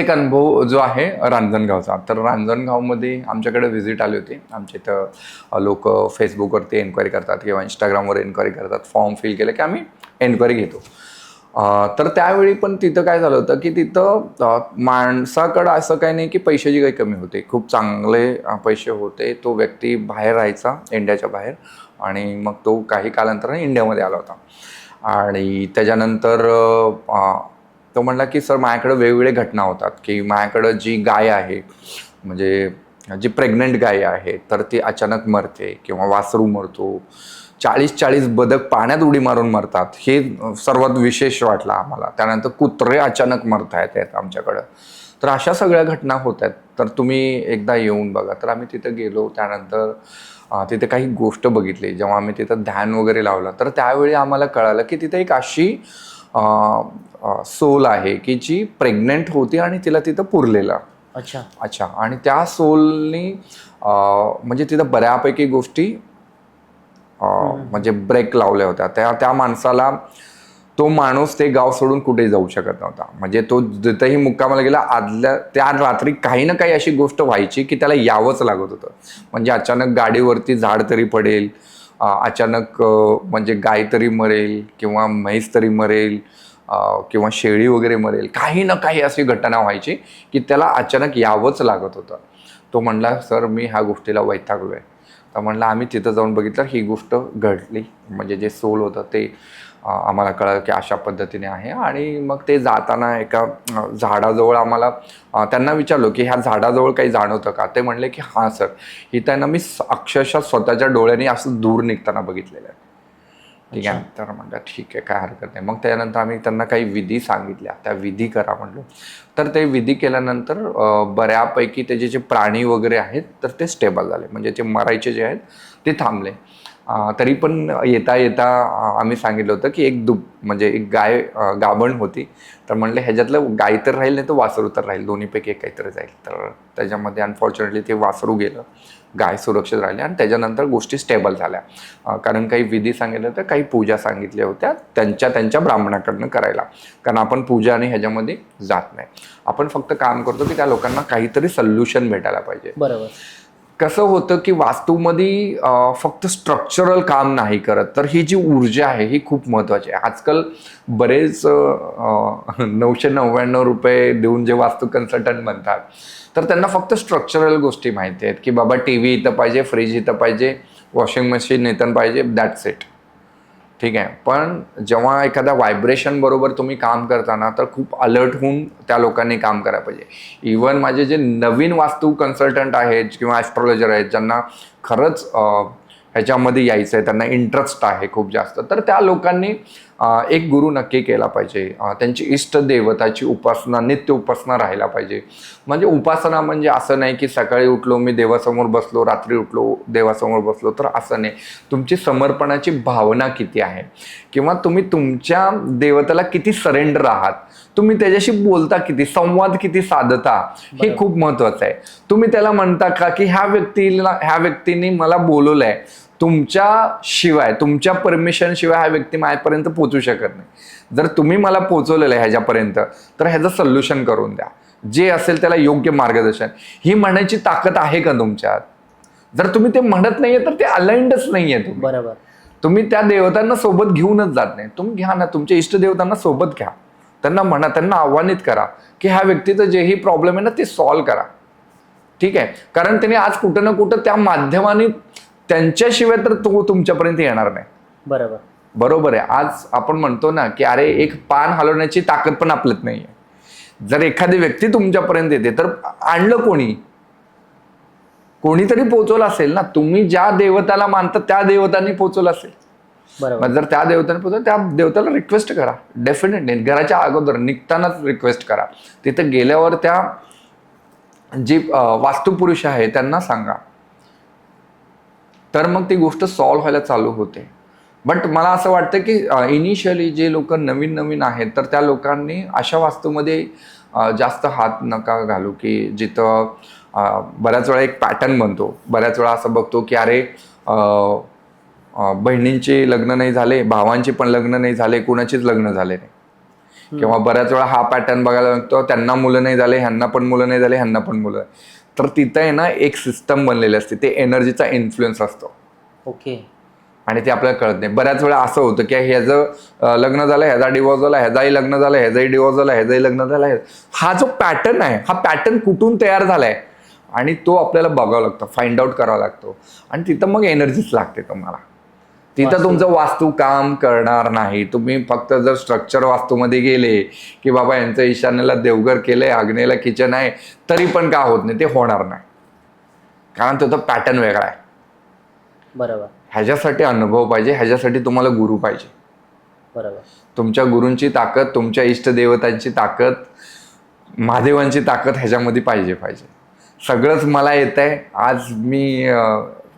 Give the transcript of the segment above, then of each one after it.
एक अनुभव जो आहे रांजणगावचा. तर रांजणगावमध्ये आमच्याकडे व्हिजिट आली होती. आमच्या इथं लोक फेसबुकवरती एन्क्वायरी करतात किंवा इंस्टाग्रामवर एन्क्वायरी करतात. फॉर्म फिल केलं की आम्ही एन्क्वायरी घेतो. तर त्यावेळी पण तिथं काय झालं होतं की तिथं माणसाकडं असं काही नाही की पैशाची काही कमी होते. खूप चांगले पैसे होते. तो व्यक्ती बाहेर राहायचा, इंडियाच्या बाहेर, आणि मग तो काही कालांतराने इंडियामध्ये आला होता. आणि त्याच्यानंतर तो म्हणला की सर माझ्याकडे वेगवेगळे घटना होतात की माझ्याकडं जी गाय आहे, म्हणजे जी प्रेग्नंट गाय आहे, तर ती अचानक मरते किंवा वासरू मरतो. 40-40 बदक पाण्यात उडी मारून मरतात. हे सर्वात विशेष वाटलं आम्हाला. त्यानंतर कुत्रे अचानक मरतायत आमच्याकडं. तर अशा सगळ्या घटना होत आहेत. तर तुम्ही एकदा येऊन बघा. तर आम्ही तिथं गेलो. त्यानंतर तिथे काही गोष्ट बघितली. जेव्हा आम्ही तिथं ध्यान वगैरे लावलं तर त्यावेळी आम्हाला कळालं की तिथे एक अशी सोल आहे की जी प्रेग्नेंट होती आणि तिला तिथं पुरलेलं. अच्छा. आणि त्या सोलनी म्हणजे तिथं बऱ्यापैकी गोष्टी म्हणजे ब्रेक लावल्या होत्या. त्या माणसाला, तो माणूस ते गाव सोडून कुठेही जाऊ शकत नव्हता. म्हणजे तो जिथंही मुक्कामाला गेला, त्या रात्री काही ना काही अशी गोष्ट व्हायची की त्याला यावंच लागत होतं. म्हणजे अचानक गाडीवरती झाड तरी पडेल, अचानक म्हणजे गाय तरी मरेल किंवा म्हैस तरी मरेल, किंवा शेळी वगैरे मरेल. काही ना काही अशी घटना व्हायची की त्याला अचानक यावंच लागत होतं. तो म्हणला सर मी ह्या गोष्टीला वैतागलो आहे. तर म्हणलं आम्ही तिथं जाऊन बघितलं, ही गोष्ट घडली. म्हणजे जे सोल होतं ते आम्हाला कळलं की अशा पद्धतीने आहे. आणि मग ते जाताना एका झाडाजवळ आम्हाला त्यांना विचारलो की ह्या झाडाजवळ काही जाणवतं का. ते म्हणले की हां सर, ही त्यांना मी अक्षरशः स्वतःच्या डोळ्यांनी असं दूर निघताना बघितलेलं आहे. ठीक आहे. तर म्हणलं ठीक आहे, काय हरकत नाही. मग त्यानंतर आम्ही त्यांना काही विधी सांगितल्या, त्या विधी करा म्हणलो. तर ते विधी केल्यानंतर बऱ्यापैकी त्याचे जे प्राणी वगैरे आहेत तर ते स्टेबल झाले. म्हणजे ते मरायचे जे आहेत ते थांबले. तरी पण येता येता आम्ही सांगितलं होतं की म्हणजे एक गाय गाभण होती. तर म्हणलं ह्याच्यातलं गाय तर राहील, नाही तर वासरू तर राहील, दोन्हीपैकी एक काहीतरी जाईल. तर त्याच्यामध्ये अनफॉर्च्युनेटली ते वासरू गेलं, गाय सुरक्षित राहिली. आणि त्याच्यानंतर गोष्टी स्टेबल झाल्या. कारण काही विधी सांगितलं होतं, काही पूजा सांगितल्या होत्या त्यांच्या ब्राह्मणाकडनं करायला. कारण आपण पूजा आणि ह्याच्यामध्ये जात नाही. आपण फक्त काम करतो की त्या लोकांना काहीतरी सोल्युशन भेटायला पाहिजे. बरोबर. कसं होतं की वास्तूमध्ये फक्त स्ट्रक्चरल काम नाही करत, तर ही जी ऊर्जा आहे ही खूप महत्त्वाची आहे. आजकाल बरेच 999 रुपये देऊन जे वास्तू कन्सल्टंट म्हणतात, तर त्यांना फक्त स्ट्रक्चरल गोष्टी माहिती आहेत की बाबा टी व्ही इथं पाहिजे, फ्रीज इथं पाहिजे, वॉशिंग मशीन इथं पाहिजे, दॅट्स इट. ठीक आहे. पण जेव्हा एखाद्या व्हायब्रेशन बरोबर तुम्ही काम करताना, तर खूप अलर्ट होऊन त्या लोकांनी काम करायला पाहिजे. इवन माझे जे नवीन वास्तू कन्सल्टंट आहेत किंवा ॲस्ट्रॉलॉजर आहेत, ज्यांना खरंच ह्याच्यामध्ये यायचं आहे, त्यांना इंटरेस्ट आहे खूप जास्त, तर त्या लोकांनी एक गुरु नक्की केला पाहिजे. त्यांची इष्ट देवताची उपासना, नित्य उपासना राहायला पाहिजे. म्हणजे उपासना म्हणजे असं नाही की सकाळी उठलो मी देवासमोर बसलो, रात्री उठलो देवासमोर बसलो, तर असं नाही. तुमची समर्पणाची भावना किती आहे, किंवा तुम्ही तुमच्या देवताला किती सरेंडर आहात, तुम्ही त्याच्याशी बोलता किती, संवाद किती साधता, हे खूप महत्वाचं आहे. तुम्ही त्याला म्हणता का की ह्या व्यक्तीने मला बोलवलंय, तुमच्या शिवाय, तुमच्या परमिशन शिवाय हा व्यक्ती माझ्यापर्यंत पोहोचू शकत नाही. जर तुम्ही मला पोहोचवलेलं आहे ह्याच्यापर्यंत, तर ह्याचं सोल्युशन करून द्या, जे असेल त्याला योग्य मार्गदर्शन. ही म्हणायची ताकद आहे का तुमच्यात? जर तुम्ही ते म्हणत नाहीये तर ते अलाइंडच नाहीये तुम्ही. बरोबर. तुम्ही त्या देवतांना सोबत घेऊनच जात नाही. तुम्ही घ्या ना, तुमच्या इष्ट देवतांना सोबत घ्या, त्यांना म्हणा, त्यांना आव्हानित करा की ह्या व्यक्तीचं जेही प्रॉब्लेम आहे ना ते सॉल्व्ह करा. ठीक आहे. कारण त्यांनी आज कुठं ना कुठं त्या माध्यमाने, त्यांच्याशिवाय तर तो तुमच्यापर्यंत येणार नाही. बरोबर. बरोबर आहे. आज आपण म्हणतो ना की अरे एक पान हलवण्याची ताकद पण आपल्यात नाहीये. जर एखादी व्यक्ती तुमच्यापर्यंत येते तर आणलं कोणीतरी पोहोचवलं असेल ना. तुम्ही ज्या देवताला मानता त्या देवतांनी पोहोचवलं असेल. बरोबर. जर त्या देवताने पोहोचवलं, त्या देवताला रिक्वेस्ट करा. डेफिनेटली घराच्या अगोदर निघतानाच रिक्वेस्ट करा. तिथं गेल्यावर त्या जी वास्तुपुरुष आहे त्यांना सांगा, तर मग ती गोष्ट सॉल्व्ह व्हायला चालू होते. बट मला असं वाटतं की इनिशियली जे लोक नवीन आहेत, तर त्या लोकांनी अशा वास्तूमध्ये जास्त हात नका घालू की जिथं बऱ्याच वेळा एक पॅटर्न बनतो. बऱ्याच वेळा असं बघतो की अरे बहिणींचे लग्न नाही झाले, भावांचे पण लग्न नाही झाले, कुणाचेच लग्न झाले नाही. किंवा बऱ्याच वेळा हा पॅटर्न बघायला लागतो, त्यांना मुलं नाही झाले, ह्यांना पण मुलं नाही झाले, ह्यांना पण मुलं. तर तिथं आहे ना एक सिस्टम बनलेली असते, ते एनर्जीचा इन्फ्लुएन्स असतो. ओके. आणि ते आपल्याला कळत नाही. बऱ्याच वेळा असं होतं की ह्याचं लग्न झालं, ह्याचा डिवोर्स झाला, ह्याचाही लग्न झालं, ह्याचाही डिवोर्स झाला, ह्याचाही लग्न झालं. हा जो पॅटर्न आहे, हा पॅटर्न कुठून तयार झालाय आणि तो आपल्याला बघावा लागतो, फाइंड आउट करावा लागतो. आणि तिथं मग एनर्जीच लागते तुम्हाला. तिथं तुमचं वास्तू काम करणार नाही. तुम्ही फक्त जर स्ट्रक्चर वास्तूमध्ये गेले की बाबा यांचं ईशान्येला देवघर केलंय, आग्नेयला किचन आहे, तरी पण का होत नाही, ते होणार नाही. कारण तो पॅटर्न वेगळा आहे. बरोबर. ह्याच्यासाठी अनुभव पाहिजे, ह्याच्यासाठी तुम्हाला गुरु पाहिजे. बरोबर. तुमच्या गुरूंची ताकद, तुमच्या इष्टदेवतांची ताकद, महादेवांची ताकद ह्याच्यामध्ये पाहिजे. सगळंच मला येतंय. आज मी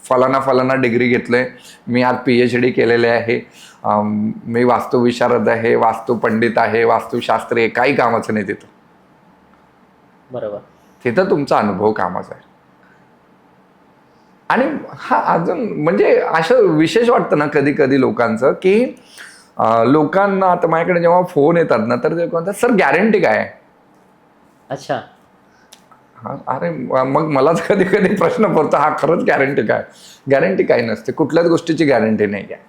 फलाना डिग्री घेतलोय, मी आज PhD केलेले आहे, मी वास्तुविशारद आहे, वास्तू पंडित आहे, वास्तुशास्त्री आहे, काही कामाचं नाही तिथं. बरोबर. तिथं तुमचा अनुभव कामाचा आहे. आणि हा अजून म्हणजे असं विशेष वाटतं ना कधी कधी लोकांचं, की लोकांना आता माझ्याकडे जेव्हा फोन येतात ना, तर ते म्हणतात सर गॅरंटी काय आहे. अच्छा. हा, अरे मग मलाच कधी कधी प्रश्न पडतो, हा खरंच गॅरंटी काय. गॅरंटी काही नसते, कुठल्याच गोष्टीची गॅरंटी नाही आहे.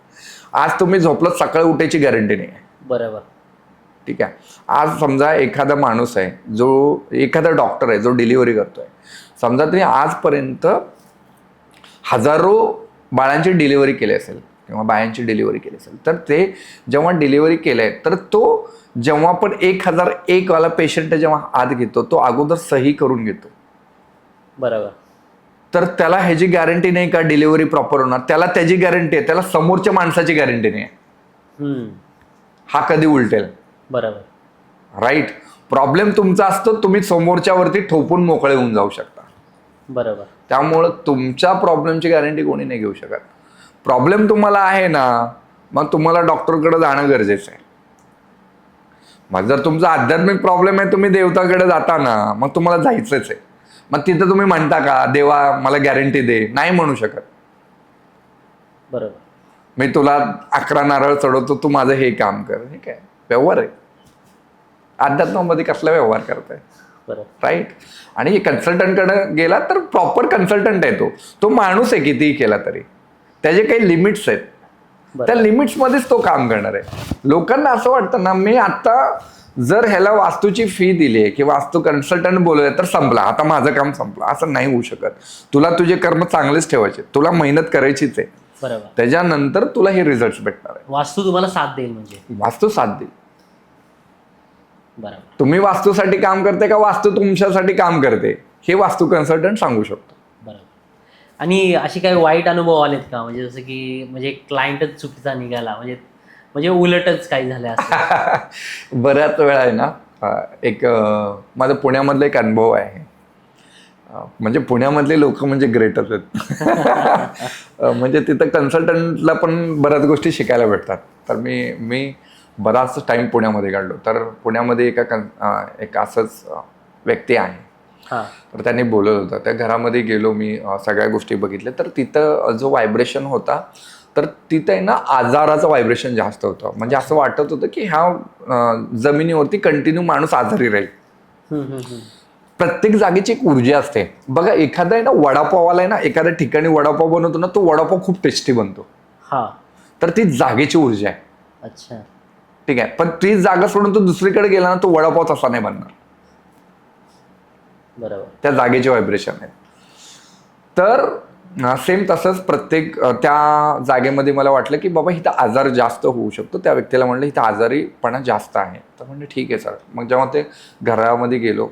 आज तुम्ही झोपलं, सकाळी उठायची गॅरंटी नाही आहे. बरोबर. ठीक आहे. आज समजा एखादा माणूस आहे, जो एखादा डॉक्टर आहे, जो डिलिव्हरी करतोय. समजा तुम्ही आजपर्यंत हजारो बाळांची डिलिव्हरी केली असेल किंवा बायांची डिलिव्हरी केली असेल, तर ते जेव्हा डिलिव्हरी केलंय, तर तो जेव्हा पण 1001 वाला पेशंट जेव्हा आत घेतो, तो अगोदर सही करून घेतो. बरोबर. तर त्याला ह्याची गॅरंटी नाही का डिलिव्हरी प्रॉपर होणार, त्याला त्याची गॅरंटी आहे, त्याला समोरच्या माणसाची गॅरंटी नाही आहे. हा कधी उलटेल. बरोबर. राईट. प्रॉब्लेम तुमचा असतो, तुम्ही समोरच्यावरती ठोपून मोकळे होऊन जाऊ शकता. बरोबर. त्यामुळं तुमच्या प्रॉब्लेमची गॅरंटी कोणी नाही घेऊ शकत. प्रॉब्लेम तुम्हाला आहे ना, मग तुम्हाला डॉक्टरकडे जाणं गरजेचं आहे. मग जर तुमचा आध्यात्मिक प्रॉब्लेम आहे, तुम्ही देवताकडे जाता ना, मग तुम्हाला जायचंच आहे. मग तिथं तुम्ही म्हणता का देवा मला गॅरंटी दे, नाही म्हणू शकत. बरोबर. मी तुला 11 नारळ चढवतो, तू माझं हे काम कर. हे काय व्यवहार आहे. अध्यात्मामध्ये कसला व्यवहार करताय. राईट. आणि हे कन्सल्टंटकडे गेला तर प्रॉपर कन्सल्टंट आहे तो माणूस आहे, कितीही केला तरी त्याचे काही लिमिट्स आहेत. त्या लिमिट्समध्येच तो काम करणार आहे. लोकांना असं वाटतं ना, मी आता जर ह्याला वास्तूची फी दिली आहे किंवा वास्तू कन्सल्टंट बोलवले तर संपला, आता माझं काम संपलं. असं नाही होऊ शकत. तुला तुझे कर्म चांगलेच ठेवायचे, तुला मेहनत करायचीच आहे. बरोबर. त्याच्यानंतर तुला हे रिझल्ट भेटणार आहे. वास्तू तुम्हाला साथ देईल. म्हणजे वास्तू साथ देईल. बरोबर. तुम्ही वास्तूसाठी काम करते का वास्तू तुमच्यासाठी काम करते, हे वास्तू कन्सल्टंट सांगू शकतो. बरोबर. आणि अशी काही वाईट अनुभव आलेत का, म्हणजे जसं की म्हणजे क्लायंटच चुकीचा निघाला, म्हणजे उलटच काही झालं असं? बऱ्याच वेळा आहे ना, एक माझा पुण्यामधला एक अनुभव आहे. म्हणजे पुण्यामधले लोक म्हणजे ग्रेटच आहेत. म्हणजे तिथं कन्सल्टंटला पण बऱ्याच गोष्टी शिकायला भेटतात. तर मी बराच टाइम पुण्यामध्ये काढलो. तर पुण्यामध्ये एक असंच व्यक्ती आहे. तर त्यांनी बोलवलं होतं. त्या घरामध्ये गेलो मी, सगळ्या गोष्टी बघितल्या. तर तिथं जो व्हायब्रेशन होता, तर तिथं आहे ना आजाराचं व्हायब्रेशन जास्त होतं. म्हणजे असं वाटत होतं की ह्या जमिनीवरती कंटिन्यू माणूस आजारी राहील. प्रत्येक जागेची एक ऊर्जा असते बघा. एखादा आहे ना वडापाववाला आहे ना, एखाद्या ठिकाणी वडापाव बनवतो ना, तो वडापाव खूप टेस्टी बनतो. तर ती जागेची ऊर्जा आहे. अच्छा. ठीक आहे. पण ती जागा सोडून तो दुसरीकडे गेला ना, तो वडापाव तसा नाही बनणार. बरोबर. त्या जागेचे व्हायब्रेशन आहे. तर सेम तसंच प्रत्येक त्या जागेमध्ये मला वाटलं की बाबा इथं आजार जास्त होऊ शकतो. त्या व्यक्तीला म्हणलं इथं आजारीपणा जास्त आहे. तर म्हणजे ठीक आहे सर. मग जेव्हा ते घरामध्ये गेलो,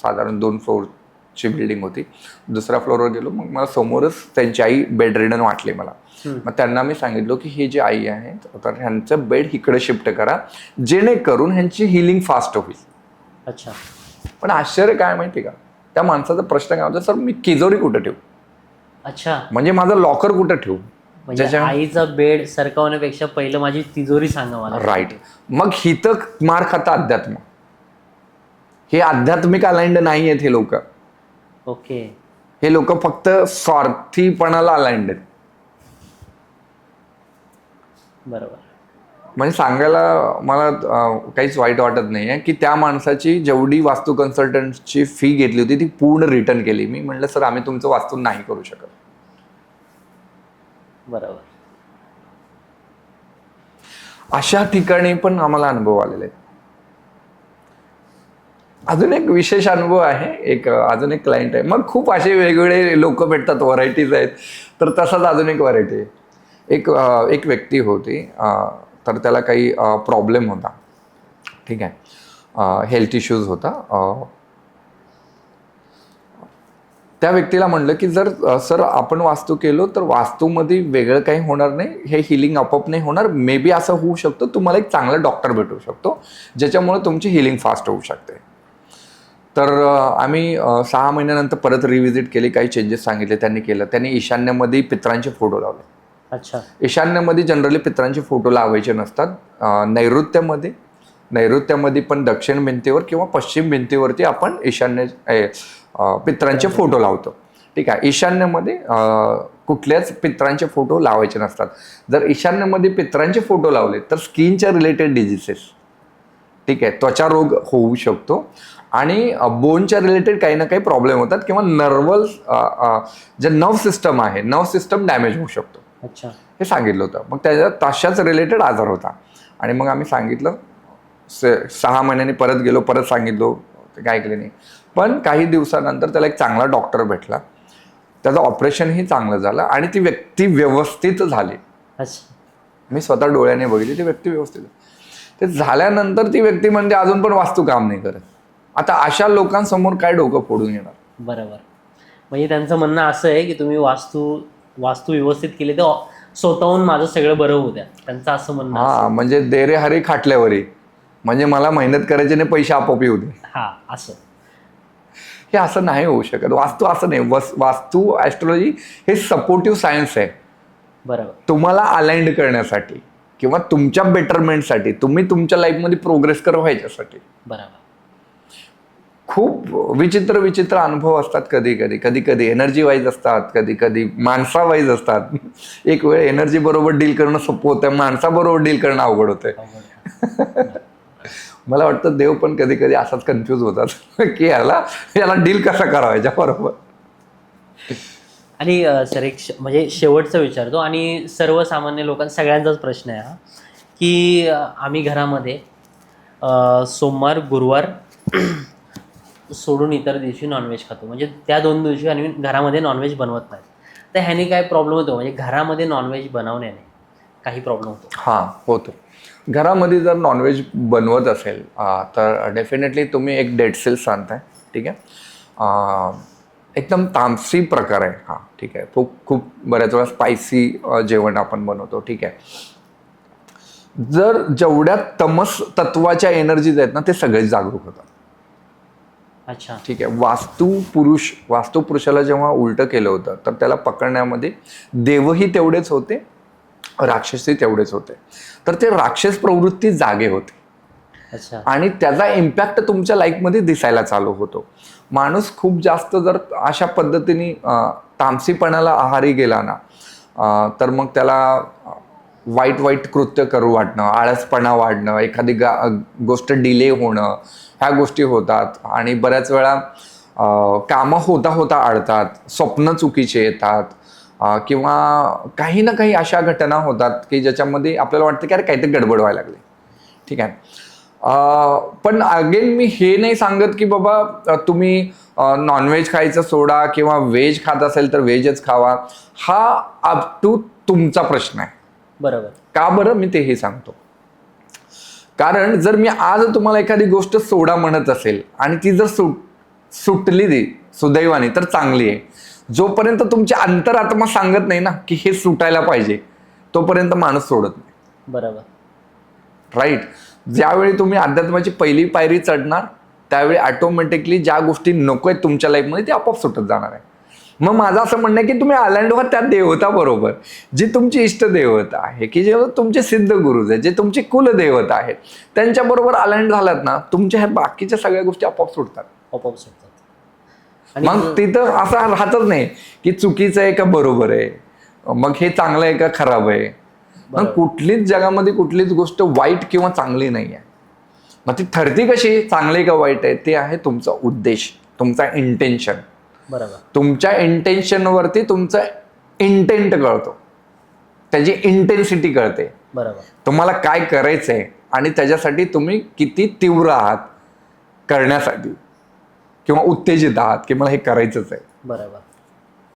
साधारण 2 फ्लोअरची बिल्डिंग होती. दुसऱ्या फ्लोअरवर गेलो. मग मला समोरच त्यांची आई बेड रिडन वाटली मला. मग त्यांना मी सांगितलं की ही जी आई आहे, तर ह्यांचं बेड इकडे शिफ्ट करा, जेणेकरून ह्यांची हिलिंग फास्ट होईल. अच्छा. पण आश्चर्य काय माहिती का, त्या माणसाचा प्रश्न काय होता, सर मी तिजोरी कुठे ठेवू. अच्छा. म्हणजे माझं लॉकर कुठे ठेवू. म्हणजे आईचा बेड सरकवण्यापेक्षा पहिलं माझी तिजोरी सांगा मला. राईट. मग हिथं मार खाता अध्यात्म. हे आध्यात्मिक अलाइंड नाही आहेत हे लोक. ओके. हे लोक फक्त स्वार्थीपणाला अलाइंड आहेत. बरोबर. म्हणजे सांगायला मला काहीच वाईट वाटत नाही आहे की त्या माणसाची जेवढी वास्तू कन्सल्टंटची फी घेतली होती ती पूर्ण रिटर्न केली. मी म्हटलं सर आम्ही तुमचं वास्तू नाही करू शकत. बरोबर. अशा ठिकाणी पण आम्हाला अनुभव आलेले आहेत. अजून एक विशेष अनुभव आहे, अजून एक क्लायंट आहे. मग खूप असे वेगवेगळे लोक भेटतात, व्हरायटीज आहेत. तर तसाच अजून एक व्हरायटी आहे. एक व्यक्ती होती, तर त्याला काही प्रॉब्लेम होता, ठीक आहे, हेल्थ इश्यूज होता. त्या व्यक्तीला म्हणलं की जर सर आपण वास्तू केलो तर वास्तूमध्ये वेगळं काही होणार नाही, हे हिलिंग आपोआप नाही होणार, मे बी असं होऊ शकतं तुम्हाला एक चांगला डॉक्टर भेटू शकतो ज्याच्यामुळे तुमची हिलिंग फास्ट होऊ शकते. तर आम्ही 6 महिन्यानंतर परत रिव्हिजिट केली, काही चेंजेस सांगितले, त्यांनी केलं. त्यांनी ईशान्येमध्ये पितरांचे फोटो लावले. अच्छा. ईशान्येमध्ये जनरली पितरांचे फोटो लावायचे नसतात. नैऋत्यामध्ये पण दक्षिण भिंतीवर किंवा पश्चिम भिंतीवरती आपण पितरांचे फोटो लावतो, ठीक आहे. ईशान्येमध्ये कुठल्याच पितरांचे फोटो लावायचे नसतात. जर ईशान्येमध्ये पितरांचे फोटो लावले तर स्किनच्या रिलेटेड डिजीसेस, ठीक आहे, त्वचा रोग होऊ शकतो आणि बोनच्या रिलेटेड काही ना काही प्रॉब्लेम होतात किंवा जे नर्व सिस्टम आहे, नर्व सिस्टम डॅमेज होऊ शकतो. अच्छा. हे सांगितलं होतं. मग त्याच्या तशाच रिलेटेड आजार होता. आणि मग आम्ही सांगितलं, 6 महिन्यांनी परत गेलो, परत सांगितलो, ते काय ऐकले नाही. पण काही दिवसानंतर त्याला एक चांगला डॉक्टर भेटला, त्याचं ऑपरेशनही चांगलं झालं आणि ती व्यक्ती व्यवस्थित झाली. अच्छा. मी स्वतः डोळ्याने बघितली, ती व्यक्ती व्यवस्थित. ते झाल्यानंतर ती व्यक्ती म्हणजे अजून पण वास्तू काम नाही करत. आता अशा लोकांसमोर काय डोकं फोडून येणार. बरोबर. म्हणजे त्यांचं म्हणणं असं आहे की तुम्ही वास्तू व्यवस्थित केली तर स्वतःहून माझं सगळं बरं होऊ द्या, त्यांचं असं म्हणणं. हा, म्हणजे देरे हरी खाटल्यावरी, म्हणजे मला मेहनत करायची नाही, पैसे आपोआप येऊ दे. हा, असं. हे असं नाही होऊ शकत. वास्तू असं नाही. वास्तू ॲस्ट्रॉलॉजी हे सपोर्टिव्ह सायन्स आहे. बरोबर. तुम्हाला अलाइंड करण्यासाठी किंवा तुमच्या बेटरमेंटसाठी, तुम्ही तुमच्या लाईफमध्ये प्रोग्रेस व्हायच्यासाठी. बरोबर. खूप विचित्र अनुभव असतात. कधी एनर्जी वाईज असतात, कधी माणसा वाईज असतात. एक वेळ एनर्जी बरोबर डील करणं सोपं होतं, माणसाबरोबर डील करणं अवघड होतंय. मला वाटतं देव पण कधी असाच कन्फ्यूज होतात की याला डील कसा करावा याच्याबरोबर. आणि सर एक म्हणजे शेवटचं विचारतो आणि सर्वसामान्य लोकांना सगळ्यांचाच प्रश्न आहे हा, की आम्ही घरामध्ये सोमवार गुरुवार सोडून इतर दिवशी नॉनव्हेज खातो, म्हणजे त्या 2 दिवशी आम्ही घरामध्ये नॉनव्हेज बनवत नाही. तर ह्याने काय प्रॉब्लेम होतो, म्हणजे घरामध्ये नॉनव्हेज बनवण्याने काही प्रॉब्लेम होतो? हां, होतो. घरामध्ये जर नॉनव्हेज बनवत असेल तर डेफिनेटली तुम्ही एक डेड सेल्स आणताय, ठीक आहे. एकदम तामसी प्रकार आहे हा, ठीक आहे. खूप बऱ्याच वेळा स्पायसी जेवण आपण बनवतो, ठीक आहे. जर जेवढ्या तमस तत्वाच्या एनर्जीज आहेत ना, ते सगळे जागरूक होतात. अच्छा. ठीक आहे. वास्तू पुरुषाला जेव्हा उलटं केलं होतं तर त्याला पकडण्यामध्ये देवही तेवढेच होते, राक्षसही तेवढेच होते. तर ते राक्षस प्रवृत्ती जागे होते. अच्छा. आणि त्याचा इम्पॅक्ट तुमच्या लाईफमध्ये दिसायला चालू होतो. माणूस खूप जास्त जर अशा पद्धतीने तामसीपणाला आहारी गेला ना, तर मग त्याला वाईट कृत्य करू वाटणं, आळसपणा वाढणं, एखादी गोष्ट डिले होणं, ह्या गोष्टी होतात. आणि बऱ्याच वेळा कामं होता अडतात, स्वप्न चुकीचे येतात, किंवा काही ना काही अशा घटना होतात की ज्याच्यामध्ये आपल्याला वाटतं की अरे काहीतरी गडबड व्हायला लागली, ठीक आहे. पण अगेन मी हे नाही सांगत की बाबा तुम्ही नॉनव्हेज खायचं सोडा किंवा व्हेज खात असेल तर व्हेजच खावा. हा अप टू तुमचा प्रश्न आहे. बरोबर. का बरं मी तेही सांगतो. कारण जर मी आज तुम्हाला एखादी गोष्ट सोडा म्हणत असेल आणि ती जर सुटली सुदैवाने तर चांगली आहे. जोपर्यंत तुमची अंतरात्मा सांगत नाही ना की हे सुटायला पाहिजे, तोपर्यंत माणूस सोडत नाही. बरोबर. राईट. ज्यावेळी तुम्ही अध्यात्माची पहिली पायरी चढणार त्यावेळी ऑटोमॅटिकली ज्या गोष्टी नको आहेत तुमच्या लाईफमध्ये ते आपोआप सुटत जाणार आहे. मग माझं असं म्हणणं आहे की तुम्ही अलाइंड व्हा त्या देवता बरोबर, जी तुमची इष्ट देवता आहे, की जे तुमचे सिद्ध गुरुज आहेत, जे तुमची कुलदेवता आहेत, त्यांच्याबरोबर अलाइंड झालात ना, तुमच्या ह्या बाकीच्या सगळ्या गोष्टी आपोआप सुटतात. मग तिथं असं राहतच नाही की चुकीचं आहे का बरोबर आहे, मग हे चांगलं आहे का खराब आहे. पण कुठलीच जगामध्ये कुठलीच गोष्ट वाईट किंवा चांगली नाही आहे. मग ती ठरती कशी चांगली का वाईट आहे, ते आहे तुमचा उद्देश, तुमचा इंटेन्शन. बरोबर. तुमच्या इंटेन्शनवरती तुमचा इंटेंट कळतो, त्याची इंटेन्सिटी कळते. बरोबर. तुम्हाला काय करायचंय आणि त्याच्यासाठी तुम्ही किती तीव्र आहात करण्यासाठी किंवा उत्तेजित आहात की मला हे करायचंच आहे. बरोबर.